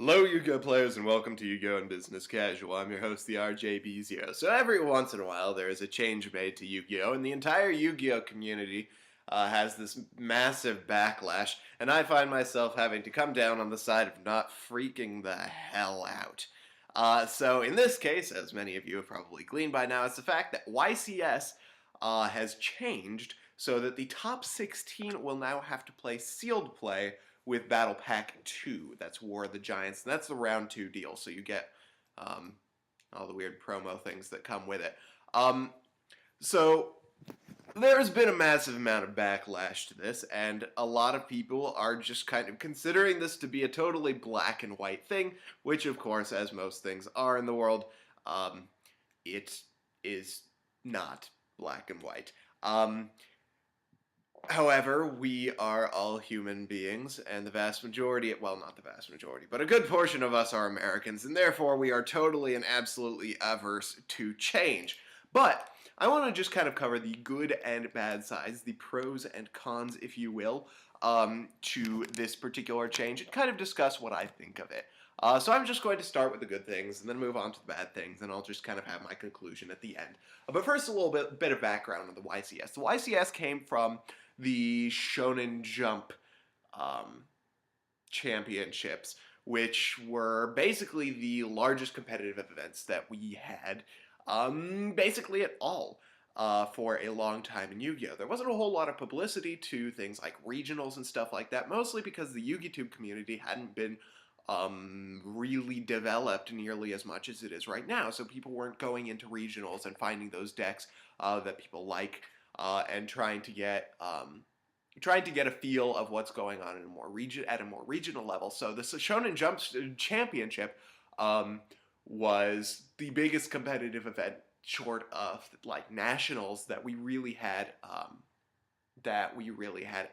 Hello, Yu-Gi-Oh players, and welcome to Yu-Gi-Oh! And Business Casual. I'm your host, the RJB0. So every once in a while, there is a change made to Yu-Gi-Oh! And the entire Yu-Gi-Oh! Community has this massive backlash, and I find myself having to come down on the side of not freaking the hell out. So in this case, as many of you have probably gleaned by now, it's the fact that YCS has changed so that the top 16 will now have to play sealed play with Battle Pack 2. That's War of the Giants, and that's the round 2 deal, so you get all the weird promo things that come with it. So there's been a massive amount of backlash to this, and a lot of people are just kind of considering this to be a totally black and white thing, which of course, as most things are in the world, it is not black and white. However, we are all human beings, and the vast majority, well, not the vast majority, but a good portion of us are Americans, and therefore we are totally and absolutely averse to change. But I want to just kind of cover the good and bad sides, the pros and cons, if you will, to this particular change, and kind of discuss what I think of it. So I'm just going to start with the good things, and then move on to the bad things, and I'll just kind of have my conclusion at the end. But first, a little bit of background on the YCS. The YCS came from the Shonen Jump championships, which were basically the largest competitive events that we had, basically at all. For a long time in Yu-Gi-Oh! There wasn't a whole lot of publicity to things like regionals and stuff like that, mostly because the Yu-Gi-Tube community hadn't been really developed nearly as much as it is right now, so people weren't going into regionals and finding those decks that people like and trying to get a feel of what's going on in at a more regional level. So the Shonen Jump Championship was the biggest competitive event short of like nationals that we really had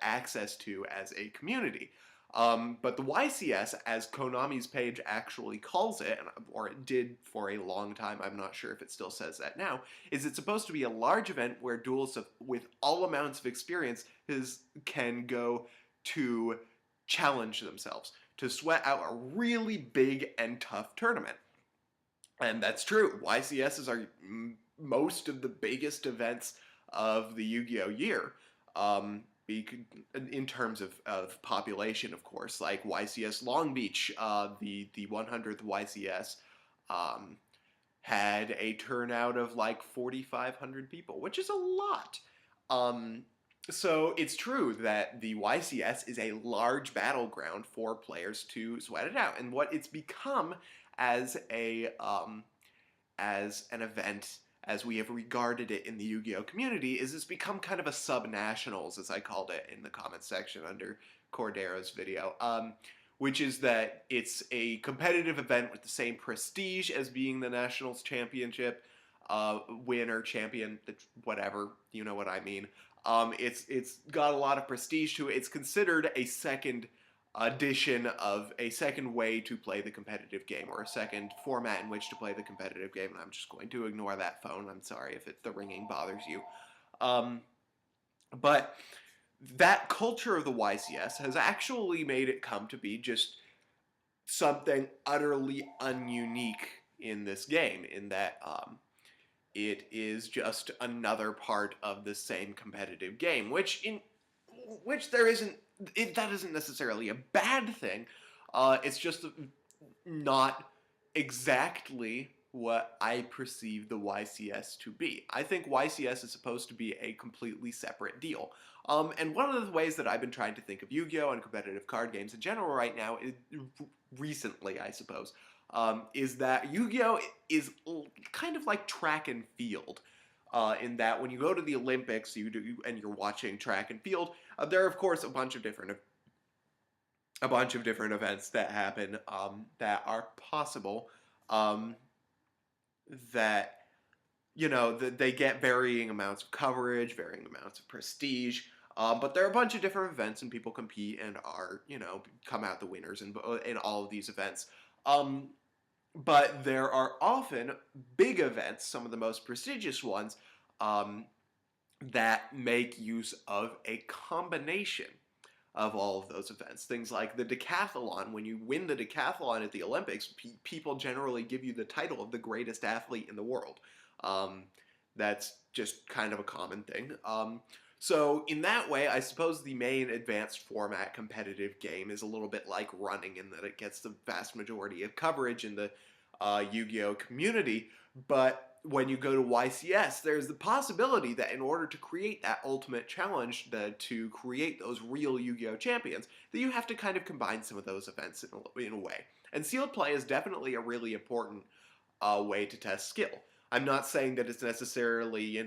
access to as a community. But the YCS, as Konami's page actually calls it, or it did for a long time, I'm not sure if it still says that now, is it's supposed to be a large event where duelists with all amounts of experience can go to challenge themselves, to sweat out a really big and tough tournament. And that's true. YCSs are most of the biggest events of the Yu-Gi-Oh! Year. In terms of population, of course, like YCS Long Beach, the 100th YCS had a turnout of like 4,500 people, which is a lot. So it's true that the YCS is a large battleground for players to sweat it out, and what it's become as an event, as we have regarded it in the Yu-Gi-Oh! Community, is it's become kind of a sub-nationals, as I called it in the comments section under Cordero's video, which is that it's a competitive event with the same prestige as being the Nationals Championship, winner, champion, whatever, you know what I mean. It's got a lot of prestige to it. It's considered a second addition of a second way to play the competitive game, or a second format in which to play the competitive game, and I'm just going to ignore that phone. I'm sorry if the ringing bothers you. But that culture of the YCS has actually made it come to be just something utterly ununique in this game, in that it is just another part of the same competitive game, which there isn't, that isn't necessarily a bad thing. It's just not exactly what I perceive the YCS to be. I think YCS is supposed to be a completely separate deal. And one of the ways that I've been trying to think of Yu-Gi-Oh! And competitive card games in general right now, recently I suppose, is that Yu-Gi-Oh! Is kind of like track and field. In that when you go to the Olympics and you're watching track and field, there are of course a bunch of different events that happen that are possible, that they get varying amounts of coverage, varying amounts of prestige. But there are a bunch of different events, and people compete and are, come out the winners in all of these events. But there are often big events, some of the most prestigious ones, that make use of a combination of all of those events. Things like the decathlon. When you win the decathlon at the Olympics, people generally give you the title of the greatest athlete in the world. Um, that's just kind of a common thing. So in that way, I suppose the main advanced format competitive game is a little bit like running in that it gets the vast majority of coverage in the Yu-Gi-Oh community. But when you go to YCS, there's the possibility that in order to create that ultimate challenge, to create those real Yu-Gi-Oh champions, that you have to kind of combine some of those events in a way. And sealed play is definitely a really important way to test skill. I'm not saying that it's necessarily,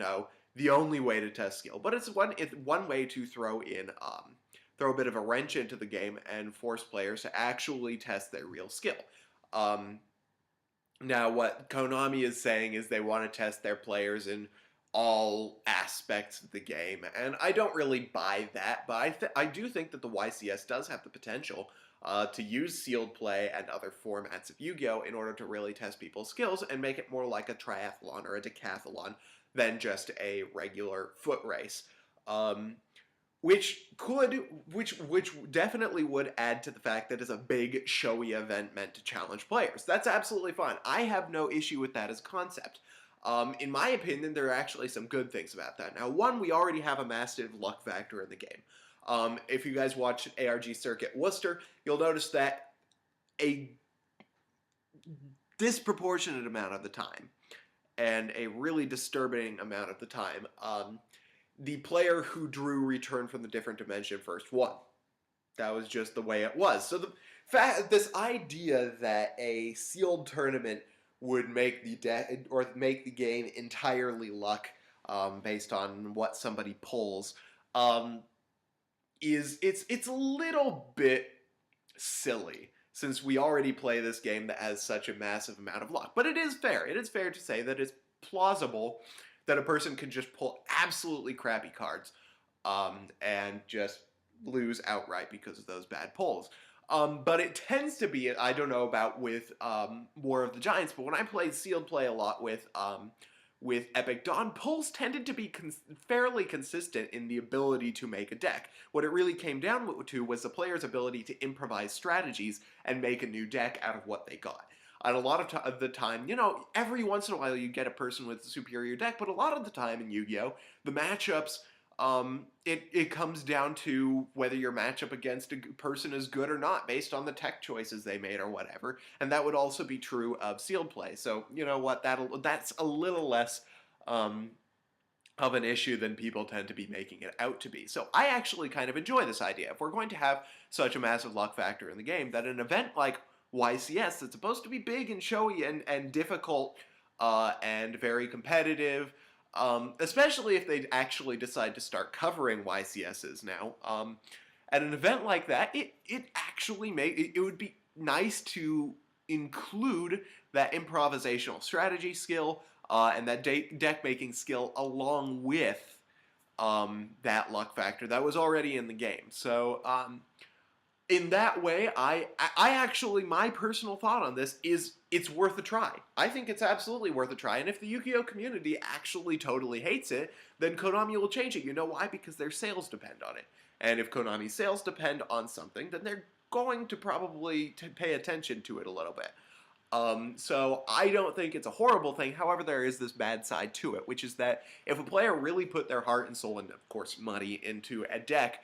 the only way to test skill, but it's one way to throw a bit of a wrench into the game and force players to actually test their real skill. Now, what Konami is saying is they want to test their players in all aspects of the game, and I don't really buy that, but I do think that the YCS does have the potential to use sealed play and other formats of Yu-Gi-Oh! In order to really test people's skills and make it more like a triathlon or a decathlon than just a regular foot race. Which definitely would add to the fact that it's a big, showy event meant to challenge players. That's absolutely fine. I have no issue with that as a concept. In my opinion, there are actually some good things about that. Now, one, we already have a massive luck factor in the game. If you guys watch ARG Circuit Worcester, you'll notice that a disproportionate amount of the time, and a really disturbing amount of the time, the player who drew Return from the Different Dimension first won. That was just the way it was. So this idea that a sealed tournament would make make the game entirely luck based on what somebody pulls it's a little bit silly, since we already play this game that has such a massive amount of luck. But it is fair. It is fair to say that it's plausible that a person can just pull absolutely crappy cards and just lose outright because of those bad pulls. But it tends to be, I don't know about with War of the Giants, but when I played sealed play a lot with Epic Dawn, pulls tended to be fairly consistent in the ability to make a deck. What it really came down to was the player's ability to improvise strategies and make a new deck out of what they got. And a lot of the time, every once in a while you get a person with a superior deck, but a lot of the time in Yu-Gi-Oh, the matchups, it comes down to whether your matchup against a person is good or not based on the tech choices they made or whatever. And that would also be true of sealed play. So, you know what, that's a little less of an issue than people tend to be making it out to be. So I actually kind of enjoy this idea. If we're going to have such a massive luck factor in the game, that an event like YCS that's supposed to be big and showy and difficult and very competitive, especially if they actually decide to start covering YCSs now. At an event like that, it actually it would be nice to include that improvisational strategy skill and that deck making skill along with that luck factor that was already in the game. So in that way, I actually, my personal thought on this is it's worth a try. I think it's absolutely worth a try, and if the Yu-Gi-Oh community actually totally hates it, then Konami will change it. You know why? Because their sales depend on it. And if Konami's sales depend on something, then they're going to probably pay attention to it a little bit. So I don't think it's a horrible thing. However, there is this bad side to it, which is that if a player really put their heart and soul and, of course, money into a deck,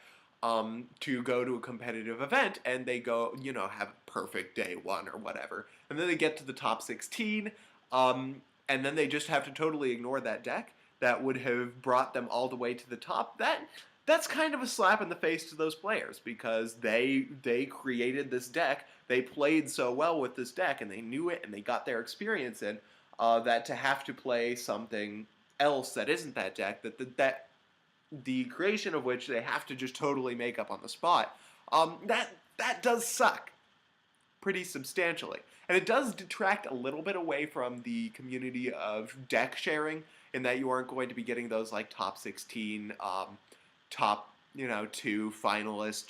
to go to a competitive event, and they go, have a perfect day one or whatever, and then they get to the top 16, and then they just have to totally ignore that deck that would have brought them all the way to the top. That's kind of a slap in the face to those players, because they created this deck, they played so well with this deck, and they knew it, and they got their experience in, that to have to play something else that isn't that deck, that the creation of which they have to just totally make up on the spot, that does suck pretty substantially. And it does detract a little bit away from the community of deck sharing, in that you aren't going to be getting those like top 16, top 2 finalist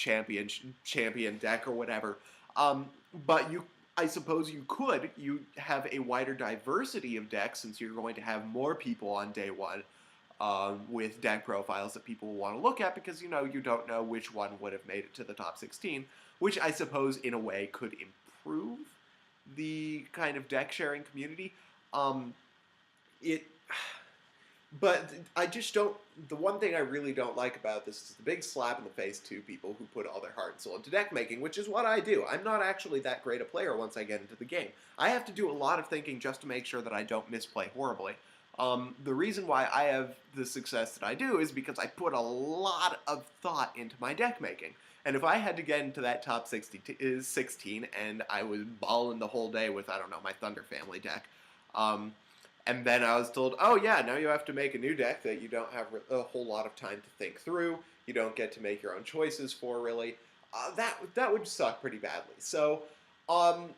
champion deck or whatever. But I suppose you have a wider diversity of decks, since you're going to have more people on day one with deck profiles that people will want to look at because, you know, you don't know which one would have made it to the top 16, which I suppose in a way could improve the kind of deck sharing community. Um, it But I just don't. The one thing I really don't like about this is the big slap in the face to people who put all their heart and soul into deck making, which is what I do. I'm not actually that great a player once I get into the game. I have to do a lot of thinking just to make sure that I don't misplay horribly. The reason why I have the success that I do is because I put a lot of thought into my deck making. And if I had to get into that top 16 and I was balling the whole day with, I don't know, my Thunder Family deck, um, and then I was told, oh yeah, now you have to make a new deck that you don't have a whole lot of time to think through. You don't get to make your own choices for, really. That would suck pretty badly. So, um,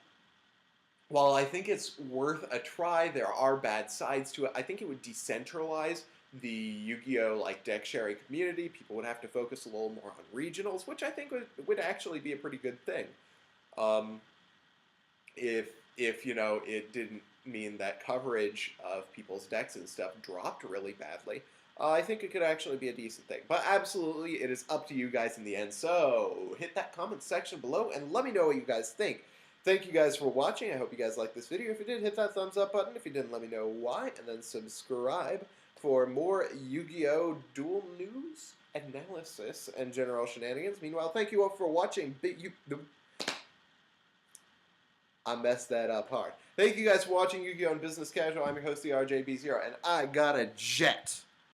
while I think it's worth a try, there are bad sides to it. I think it would decentralize the Yu-Gi-Oh! Like deck sharing community. People would have to focus a little more on regionals, which I think would actually be a pretty good thing. Um, if you know it didn't mean that coverage of people's decks and stuff dropped really badly, I think it could actually be a decent thing. But absolutely, it is up to you guys in the end. So hit that comment section below and let me know what you guys think. Thank you guys for watching. I hope you guys liked this video. If you did, hit that thumbs up button. If you didn't, let me know why. And then subscribe for more Yu-Gi-Oh! Duel news, analysis, and general shenanigans. Meanwhile, thank you all for watching. I messed that up hard. Thank you guys for watching Yu-Gi-Oh! Business Casual. I'm your host, the RJB0, and I got a jet.